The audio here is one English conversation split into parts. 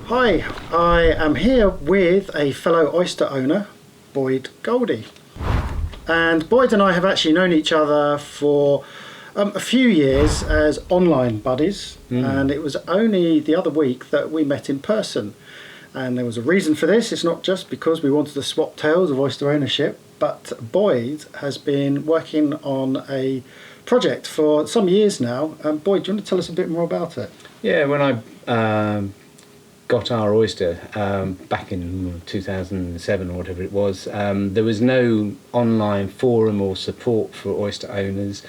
Hi, I am here with a fellow oyster owner, Boyd Goldie. And Boyd and I have actually known each other for a few years as online buddies, and it was only the other week that we met in person. And there was a reason for this. It's not just because we wanted to swap tales of oyster ownership, but Boyd has been working on a project for some years now. Boyd, do you want to tell us a bit more about it? Yeah, when I got our oyster back in 2007 or whatever it was, there was no online forum or support for oyster owners.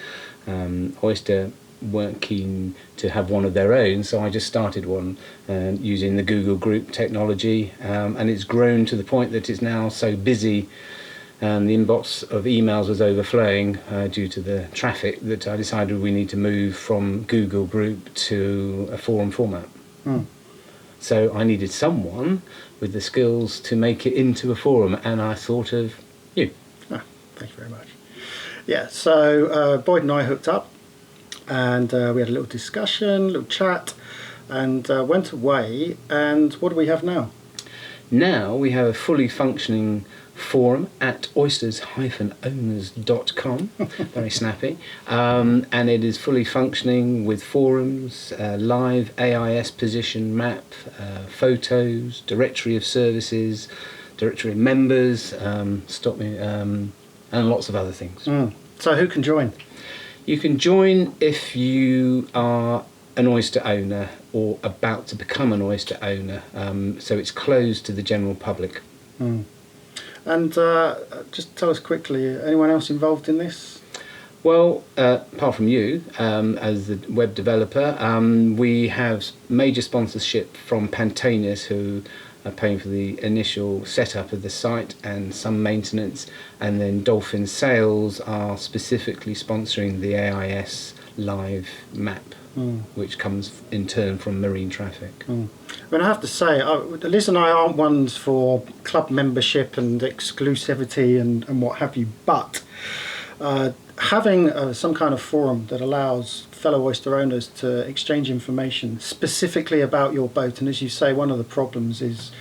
Oyster weren't keen to have one of their own, so I just started one using the Google Group technology, and it's grown to the point that it's now so busy and the inbox of emails was overflowing due to the traffic that I decided we need to move from Google Group to a forum format. So I needed someone with the skills to make it into a forum, and I thought of you. Thank you very much. Yeah, so Boyd and I hooked up, and we had a little discussion, a little chat, and went away. And what do we have now? Now we have a fully functioning forum at oysters-owners.com, very snappy, and it is fully functioning with forums, live AIS position map, photos, directory of services, directory of members, and lots of other things. So who can join? You can join if you are an oyster owner or about to become an oyster owner, so it's closed to the general public. And just tell us quickly, anyone else involved in this? Well, apart from you, as the web developer, we have major sponsorship from Pantanis, who are paying for the initial setup of the site and some maintenance, and then Dolphin Sales are specifically sponsoring the AIS live map, which comes in turn from marine traffic. I mean, I have to say, Liz and I aren't ones for club membership and exclusivity and what have you, but having some kind of forum that allows fellow oyster owners to exchange information specifically about your boat, and as you say, one of the problems is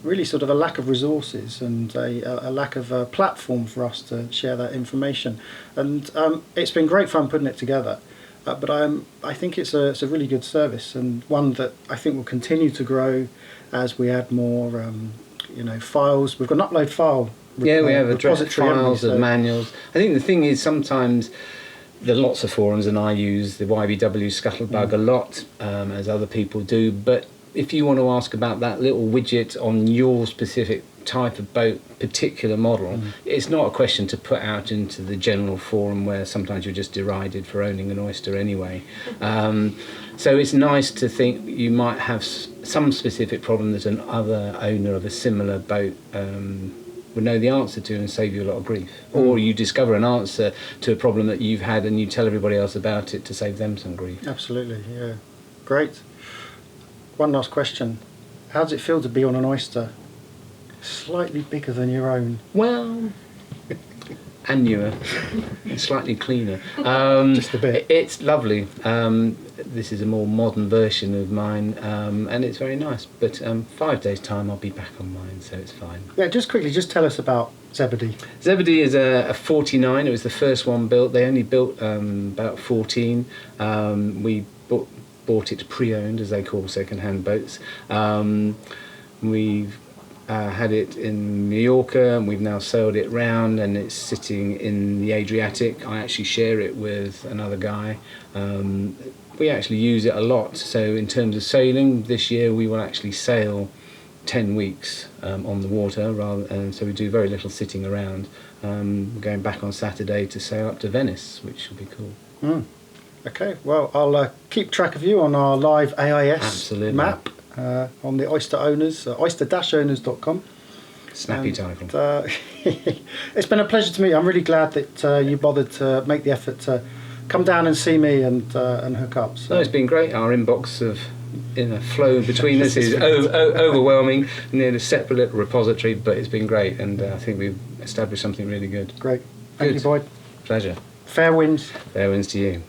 really sort of a lack of resources and a lack of a platform for us to share that information. And it's been great fun putting it together. But I think it's a really good service, and one that I think will continue to grow as we add more files. We've got an upload file. We have address files and manuals. I think the thing is, sometimes there are lots of forums, and I use the YBW Scuttlebug a lot, as other people do, but if you want to ask about that little widget on your specific type of boat, particular model, it's not a question to put out into the general forum where sometimes you're just derided for owning an oyster anyway. So it's nice to think you might have some specific problem that another owner of a similar boat would know the answer to and save you a lot of grief. Or you discover an answer to a problem that you've had and you tell everybody else about it to save them some grief. Absolutely, yeah. Great. One last question. How does it feel to be on an oyster slightly bigger than your own? Well, and newer, and slightly cleaner. Just a bit. It's lovely. This is a more modern version of mine, and it's very nice. But 5 days' time, I'll be back on mine, so it's fine. Yeah, just quickly, just tell us about Zebedee. Zebedee is a 49. It was the first one built. They only built about 14. We bought it pre-owned, as they call second-hand boats. We've had it in Mallorca, and we've now sailed it round, and it's sitting in the Adriatic. I actually share it with another guy. We actually use it a lot, so in terms of sailing, this year we will actually sail 10 weeks on the water, and so we do very little sitting around. We're going back on Saturday to sail up to Venice, which will be cool. Okay, well, I'll keep track of you on our live AIS map on the Oyster Owners, oyster-owners.com. Snappy title. It's been a pleasure to meet you. I'm really glad that you bothered to make the effort to come down and see me and hook up. So. No, it's been great. Our inbox of flow between us is overwhelming. Near a separate little repository, but it's been great, and I think we've established something really good. Great. Thank you, Boyd. Pleasure. Fair winds. Fair winds to you.